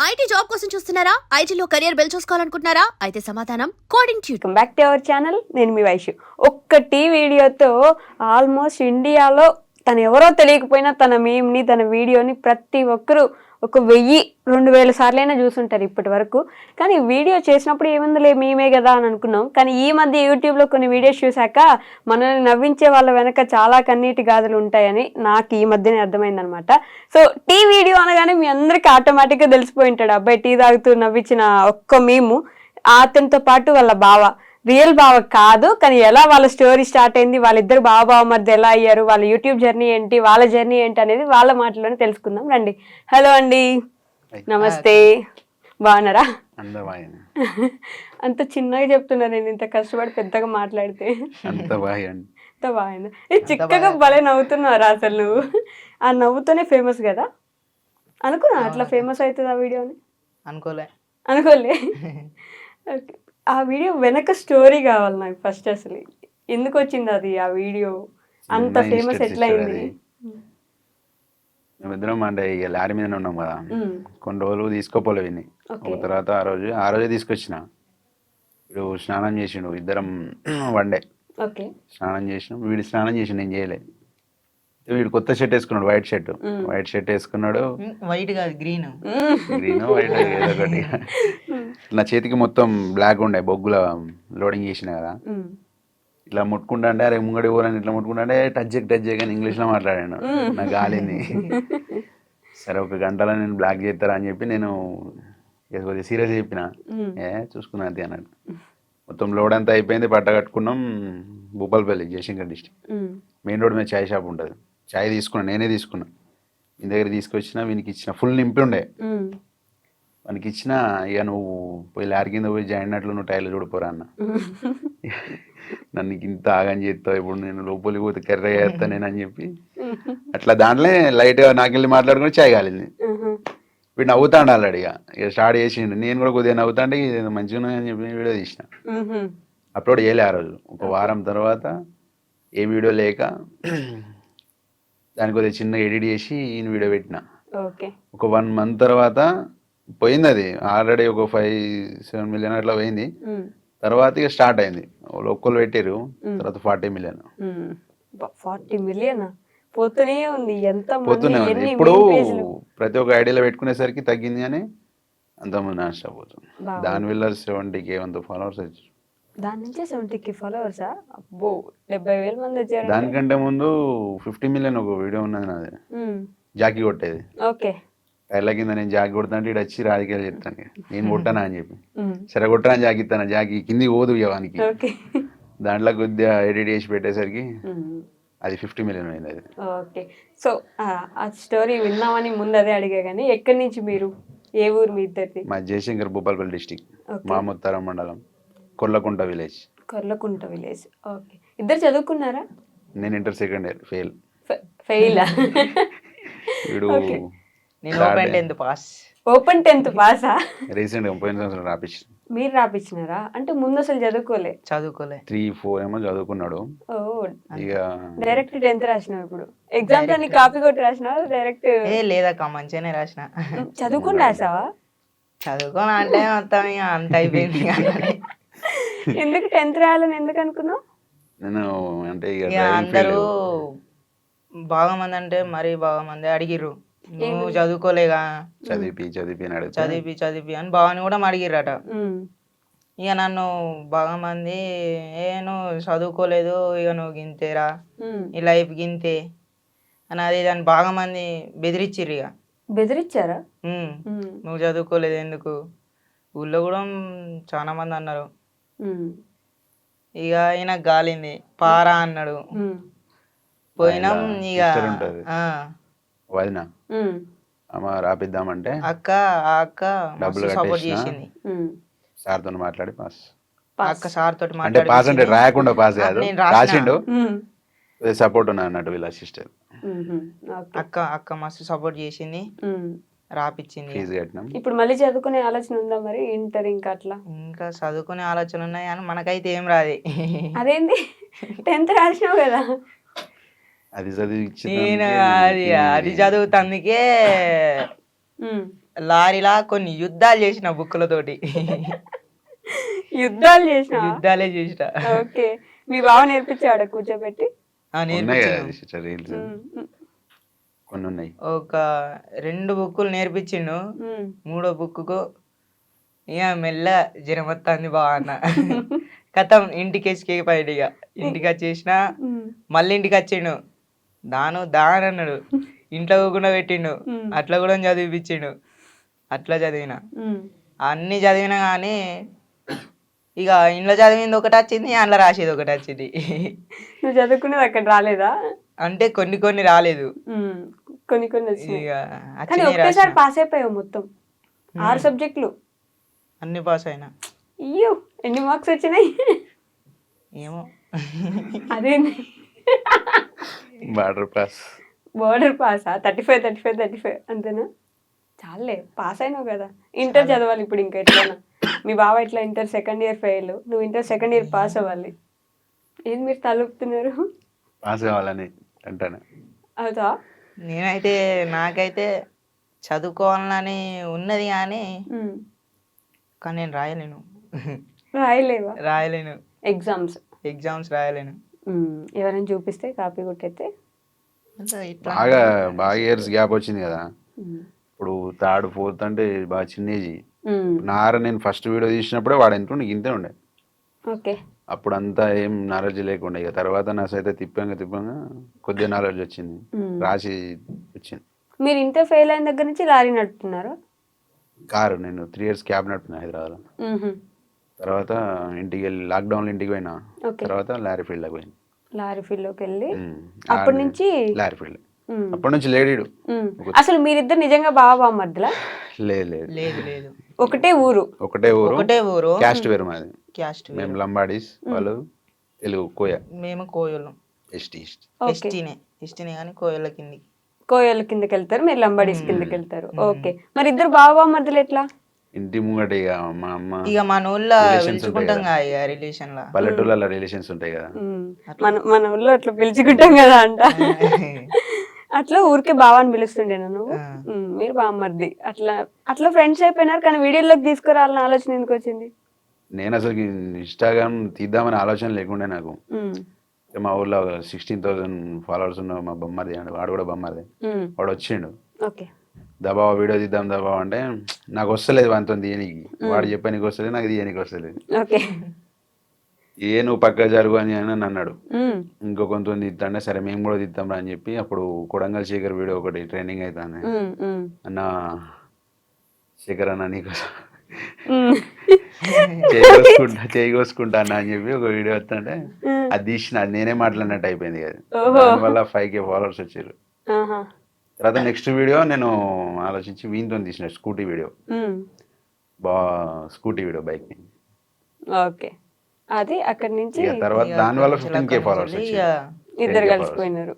IT job కోసం చూస్తున్నారా? ఐటీలో కెరియర్ బిల్డ్ చూసుకోవాలనుకుంటున్నారా? అయితే సమాధానం coding tutor. Welcome back to our channel. నేను మీ వైషు. ఒక్కటి వీడియోతో ఆల్మోస్ట్ ఇండియాలో తను ఎవరో తెలియకపోయినా తన మీమ్ని తన వీడియోని ప్రతి ఒక్కరూ ఒక 1000-2000 సార్లైనా చూసుంటారు ఇప్పటి వరకు. కానీ వీడియో చేసినప్పుడు ఏముందిలే మేమే కదా అని అనుకున్నాం. కానీ ఈ మధ్య యూట్యూబ్లో కొన్ని వీడియోస్ చూశాక మనల్ని నవ్వించే వాళ్ళ వెనక చాలా కన్నీటి గాథలు ఉంటాయని నాకు ఈ మధ్యనే అర్థమైందనమాట. సో టీ వీడియో అనగానే మీ అందరికీ ఆటోమేటిక్గా తెలిసిపోయి ఉంటాడు అబ్బాయి టీ తాగుతూ నవ్వించిన ఒక్క మీము. అతనితో పాటు వాళ్ళ బావ, రియల్ బావ కాదు కానీ ఎలా వాళ్ళ స్టోరీ స్టార్ట్ అయింది, వాళ్ళిద్దరు బావ మధ్య ఎలా అయ్యారు, వాళ్ళ యూట్యూబ్ జర్నీ ఏంటి, వాళ్ళ జర్నీ ఏంటి అనేది వాళ్ళ మాటలోనే తెలుసుకుందాం రండి. హలో అండి, నమస్తే, బాగున్నారా? అంత చిన్నగా చెప్తున్నా నేను, ఇంత కష్టపడి పెద్దగా మాట్లాడితే అంత బాగా చిక్కగా భలే నవ్వుతున్నారా అసలు. నువ్వు ఆ నవ్వుతోనే ఫేమస్ కదా అనుకున్నా. అట్లా ఫేమస్ అవుతుంది ఆ వీడియోని అనుకోలే. ఓకే, ఆ వీడియో వెనక స్టోరీ కావాలి నాకు ఫస్ట్. అసలు ఎందుకు వచ్చింది అది, ఆ వీడియో అంత ఫేమస్ ఎట్లా అయింది? మేమిద్దరం అంటే ఇక లారీ మీద ఉన్నాం కదా, కొన్ని రోజులు తీసుకోపోలే విని. ఒక తర్వాత ఆ రోజే తీసుకొచ్చిన. వీడు స్నానం చేసిండు, ఇద్దరం వన్డే స్నానం చేసినాం. వీడు స్నానం చేసిండు, నేను చేయలే. వీడు కొత్త షర్ట్ వేసుకున్నాడు, వైట్ షర్ట్ వేసుకున్నాడు. వైట్ కాదు, గ్రీన్ వైట్ ఏదో ఒకటి. నా చేతికి మొత్తం బ్లాక్ ఉండే, బొగ్గుల లోడింగ్ చేసిన కదా. ఇట్లా ముట్టుకుంటా అంటే అరే ముంగడి పోరని ఇట్లా ముట్టుకుంటా అంటే టచ్ చేయగానే ఇంగ్లీష్లో మాట్లాడాను. నాకు గాలింది. సరే ఒక గంటలో నేను బ్లాక్ చేస్తారా అని చెప్పి నేను కొద్దిగా సీరియస్ చెప్పిన. చూసుకున్నా అంతే అన్నాడు. మొత్తం లోడ్ అంతా అయిపోయింది, పట్ట కట్టుకున్నాం. Bhupalpally, Jayashankar district main road మీద చాయ్ షాప్ ఉంటుంది. చాయ్ నేనే తీసుకున్నా. మీ దగ్గర తీసుకొచ్చిన, వీనికి ఇచ్చిన, ఫుల్ నింపి ఉండే. వానికి ఇచ్చిన, ఇక నువ్వు పోయి లారీ కింద పోయి జాయిన్ అయినట్లు నువ్వు టైర్లు చూడిపోరా అన్న. నన్ను ఇంత ఆగని చేస్తావు, ఇప్పుడు నేను లోపలికి పోతే కర్ర చేస్తా నేను అని చెప్పి అట్లా దాంట్లో లైట్గా నాకెళ్ళి మాట్లాడుకుని చాయ్ కాలింది. వీడు నవ్వుతాడు ఆల్రెడీ. ఇక స్టార్ట్ చేసిండు. నేను కూడా కొద్దిగా నవ్వుతాంటే ఇది మంచిగా ఉన్నది అని చెప్పి వీడియో తీసిన. అప్లోడ్ చేయలే ఆ రోజు. ఒక వారం తర్వాత ఏ వీడియో లేక దానికి కొద్దిగా చిన్న ఎడిట్ చేసి ఈయన వీడియో పెట్టిన. ఒక 1 month తర్వాత పోయింది అది. ఆల్రెడీ ఒక 5-7 million అట్లా పోయింది. తర్వాత ఇక స్టార్ట్ అయింది. ఒక్కళ్ళు పెట్టారు, తర్వాత 40 million. 40 million పోతూనే ఉంది. ఇప్పుడు ప్రతి ఒక్క ఐడియాలో పెట్టుకునేసరికి తగ్గింది కానీ అంతమంది నాశనం పోతుంది. దానివల్ల 70K ఫాలోవర్స్ వచ్చారు. దాని నుంచి 70K ఫాలోవర్సా? అబ్బో, 70,000 మంది వచ్చారు. దానికంటే ముందు 50 million ఒక వీడియో ఉన్నది నాది, జాకీ కొట్టేది. ఓకే, టైర్ల కింద నేను జాకీ కొడతాంటే ఇటు వచ్చి రాజకీయాలు చెప్తాను, నేను కొట్టానా అని చెప్పి. సరే కొట్టా అని జాకీ ఇస్తాను, జాకీ కింది పోదు ఇవ్వడానికి. దాంట్లో కొద్దిగా ఎడిట్ చేసి పెట్టేసరికి అది 50 million అయింది అది. ఓకే, సో ఆ స్టోరీ విన్నామని ముందు అదే అడిగా. కానీ ఎక్కడి నుంచి మీరు, ఏ ఊరు మీ ఇద్దరిది? మా జయశంకర్, భూపాలపల్లి డిస్టిక్, మాముత్తరం మండలం, కొర్లకుంట విలేజ్. ఓకే, ఇద్దరు చదువుకున్నారా? నేను ఇంటర్ సెకండ్ ఇయర్ ఫెయిల్. వీడు ఓపెన్ 10th పాసా? రీసెంట్ గా పోయిన సంవత్సరం రాపించిన. మీరు రాపించినారా? అంటే ముందు అసలు చదువుకోలే? 3-4 ఏమో చదువుకున్నాడు. ఇక డైరెక్ట్ 10th రాసినావు. ఇప్పుడు ఎగ్జామ్స్ అన్ని కాపీ కొట్టి రాసినావు డైరెక్ట్? లేదక్క, మంచిగానే రాసిన. చదువుకుని రాసావా? చదువుకోని అంటే మొత్తం అంత అయిపోయింది. ఎందుకు 10th రాయాలని ఎందుకు అనుకున్నావు? నేను అంటే అందరూ బాగా మంది అంటే మరీ బాగా మంది అడిగిర్రు, నువ్వు చదువుకోలేగా, చదివి అని బావని కూడా అడిగిర్రట. ఇక నన్ను బాగా మంది నువ్వు చదువుకోలేదు, ఇక నువ్వు గింతేరా, ఈ లైఫ్ గింతే అని అది దాన్ని బాగా మంది బెదిరించిర్రు. ఇక బెదిరించారా? నువ్వు చదువుకోలేదు ఎందుకు, ఊళ్ళో కూడా చాలా మంది అన్నారు. ఇక ఈయన గాలింది, పారా అన్నాడు. పోయినాం. ఇక వదిన రాపిద్దామంటే అక్క డబ్బులు సపోర్ట్ చేసింది. సార్ తో మాట్లాడి పాస్. అక్క సార్ తోటి అంటే పాస్ అంటే రాయకుండా పాస్ కాదు, రాసిండు. సపోర్ట్ ఉన్నా అన్నట్టు వీళ్ళ సిస్టర్. అక్క మస్తు సపోర్ట్ చేసింది, రాపిచ్చింది. ఫీజు కట్టినాం. ఇప్పుడు మళ్ళీ చదువుకునే ఆలోచన ఉందా మరి? ఇంటర్ ఇంకా అట్లా ఇంకా చదువుకునే ఆలోచన ఉన్నాయి కానీ మనకైతే ఏం రాదు. అదేంటి 10th రాసినావు కదా? అది చదివి అది చదువుతందుకే లారీలా కొన్ని యుద్ధాలు చేసిన బుక్కులతోటి యుద్ధాలు చేసిన యుద్ధాలే చేసిన. ఓకే, మీ బావ నేర్పించాడు కూర్చోబెట్టి? ఉన్నాయి కదా నేర్పించిండు. సిస్టర్ రీల్స్ కొన్ని ఉన్నాయి. ఒక 2 బుక్కులు నేర్పించిండు. 3వ బుక్కు ఇక మెల్ల జ్వరం వస్తుంది బాగా అన్న. కథం ఇంటికి ఎస్కేప్ ఇక ఇంటికి వచ్చేసిన. మళ్ళీ ఇంటికి వచ్చిండు. దాని అన్నాడు. ఇంట్లో కూడా పెట్టిండు. అట్లా కూడా చదివిపించిండు. అట్లా చదివిన. అన్ని చదివినా కానీ ఇక ఇంట్లో చదివింది ఒకటి వచ్చింది, అందులో రాసేది ఒకటి వచ్చింది. నువ్వు చదువుకునేది అక్కడ రాలేదా? అంటే కొన్ని రాలేదు. కొన్ని వచ్చినాయి. ఇక కానీ వచ్చినాయి ఒకేసారి రాసిన. పాస్ అయిపోయావు మొత్తం 6 సబ్జెక్టులు. అన్ని పాస్ అయినా. అయ్యో, ఎన్ని మార్క్స్ వచ్చినాయి? ఏమో అదేంటి బార్డర్ పాస్. బోర్డర్ పాసా? 35 అంతేనా? చాలే, పాస్ అయినావు కదా. ఇంటర్ చదవాలి ఇప్పుడు ఇంకా ఎట్లైనా. మీ బావ ఇట్లా ఇంటర్ సెకండ్ ఇయర్ ఫెయిల్, నువ్వు ఇంటర్ సెకండ్ ఇయర్ పాస్ అవ్వాలి. ఏం మీరు తలుపుతున్నారు? పాస్ కావాలని అంటాను. అవుతా? నాకైతే చదువుకోవాలని ఉన్నది కానీ నేను రాయలేను. రాయలేవా? రాయలేను. ఎగ్జామ్స్ రాయలేను. ఎవరైనా చూపిస్తే కాపీ కొట్టయితే బాగా ఇయర్స్ గ్యాప్ వచ్చింది కదా. ఇప్పుడు 3rd 4th అంటే బాగా చిన్న ఏజ్. నేను ఫస్ట్ వీడియో తీసినప్పుడే వాడు ఎంత ఉండే, ఇంతే ఉండే. ఓకే, అప్పుడు అంతా ఏం నాలెడ్జ్ లేకుండా. ఇక తర్వాత నా సైతే తిప్పంగా కొద్దిగా నాలెడ్జ్ వచ్చింది, రాసి వచ్చింది. మీరు ఇంటర్ ఫెయిల్ అయిన దగ్గర నుంచి లారీ నడుపుతున్నారు? కారు నేను 3 years క్యాబ్ నడుపుతున్నా హైదరాబాద్లో. తర్వాత ఇంటికి వెళ్ళి లాక్డౌన్లో ఇంటికి పోయినా. తర్వాత లారీ ఫీల్డ్లోకి పోయినా. లారీ ఫీల్డ్లోకి వెళ్ళి అప్పటి నుంచి లారీ ఫీల్డ్ అప్పటి నుంచి లేడీడు. అసలు మీరిద్దరు నిజంగా బావ మధ్యలో? లేదు. ఒకటే ఊరు? ఒకటే ఊరు. క్యాస్ట్ వేరు మాది. మేము లంబాడీస్, వాళ్ళు తెలుగు కోయ. మేము కోయలు. ఎస్టీనే కానీ కోయల కిందకి వెళ్తారు, మీరు లంబాడీస్ కిందకి వెళ్తారు. ఓకే, మరి ఇద్దరు బావ మధ్యలో ఎట్లా? ఇంటి ముంగట ఇక మా అమ్మ ఇక మన ఊళ్ళో పిలుచుకుంటాం కదా, రిలేషన్ లా. పల్లెటూళ్ళ రిలేషన్స్ ఉంటాయి కదా, మన ఊళ్ళో అట్లా పిలుచుకుంటాం కదా అంట. అట్లా ఊరికే బావాని పిలుస్తుండే నువ్వు, మీరు బామ్మర్ది. అట్లా ఫ్రెండ్స్ అయిపోయినారు. కానీ వీడియోలోకి తీసుకురావాలని ఆలోచన ఎందుకు వచ్చింది? నేను అసలు ఇన్స్టాగ్రామ్ తీద్దామని ఆలోచన లేకుండే నాకు. మా ఊర్లో 16,000 ఫాలోవర్స్ ఉన్న మా బొమ్మది, వాడు కూడా బొమ్మది. వాడు వచ్చిండు, దబావ వీడియో తీద్దాం దబావ అంటే నాకు వస్తలేదు వానితో తీయనికి. వాడు చెప్పానికి వస్తలేదు, నాకు తీయనికి వస్తలేదు. నువ్వు పక్క జరుగు అని అన్నాడు. ఇంకో కొంత తీద్దాంటే సరే మేము కూడా తీద్దాం అని చెప్పి అప్పుడు కొడంగల్ శేఖర్ వీడియో ఒకటి ట్రెండింగ్ అవుతాను. అన్న శేఖర్ అన్న నీకోసం చేయి కోసుకుంటా అన్న అని చెప్పి ఒక వీడియో వస్తుంటే అది తీసిన, అది నేనే మాట్లాడినట్టు అయిపోయింది కదా. దానివల్ల 5K ఫాలోవర్స్ వచ్చారు. తర్వాత నెక్స్ట్ వీడియో నేను ఆలోచించి వీనితో తీసిన స్కూటీ వీడియో, బైక్. ఓకే, అది అక్కడి నుంచి తర్వాత దానివల్ల 15K ఫాలోవర్స్ వచ్చారు. ఇద్దరు కలిసిపోయినారు.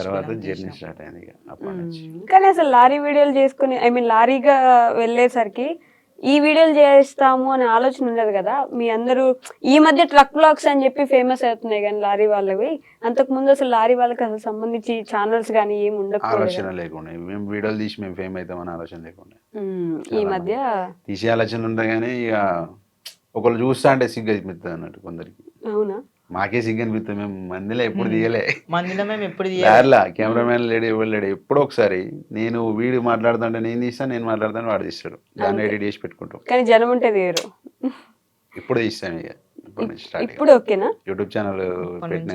తర్వాత జర్నీ స్టార్ట్ అయింది అప్పటి నుంచి. కానీ అసలు లారీ వీడియోలు చేసుకుని, లారీగా వెళ్ళేసరికి ఈ వీడియోలు చేస్తాము అనే ఆలోచన ఉండదు కదా. మీ అందరూ ఈ మధ్య ట్రక్ బ్లాగ్స్ అని చెప్పి ఫేమస్ అవుతున్నాయి కానీ లారీ వాళ్ళవి, అంతకు ముందు అసలు లారీ వాళ్ళకి అసలు సంబంధించి ఛానల్స్ కానీ ఏమి ఉండకపోతే, ఆలోచన లేకుండా మేము వీడియోలు తీసి మేము ఫేమ్ అవుతామని ఆలోచన లేకుండా. ఈ మధ్య తీసే ఆలోచన ఉంటాయి కానీ ఇక ఒకళ్ళు చూస్తా అంటే సిగ్గు అనిపిస్తుంది అన్నట్టు కొందరికి. అవునా? మాకే సిగ్గు అనిపిస్తుంది. మేము మందిలో ఎప్పుడు తీయలే, కెమెరామెన్ లేడు, ఎవరు లేడు. ఎప్పుడో ఒకసారి నేను వీడియో మాట్లాడుతుంటే నేను తీస్తాను, నేను మాట్లాడుతాను వాడు తీస్తాడు, దాన్ని ఎడిట్ చేసి పెట్టుకుంటాం. కానీ జనం ఉంటే తీయరు. ఇప్పుడు తీస్తాను ఇక ఇప్పుడు ఓకేనా? యూట్యూబ్ ఛానల్ పెట్టిన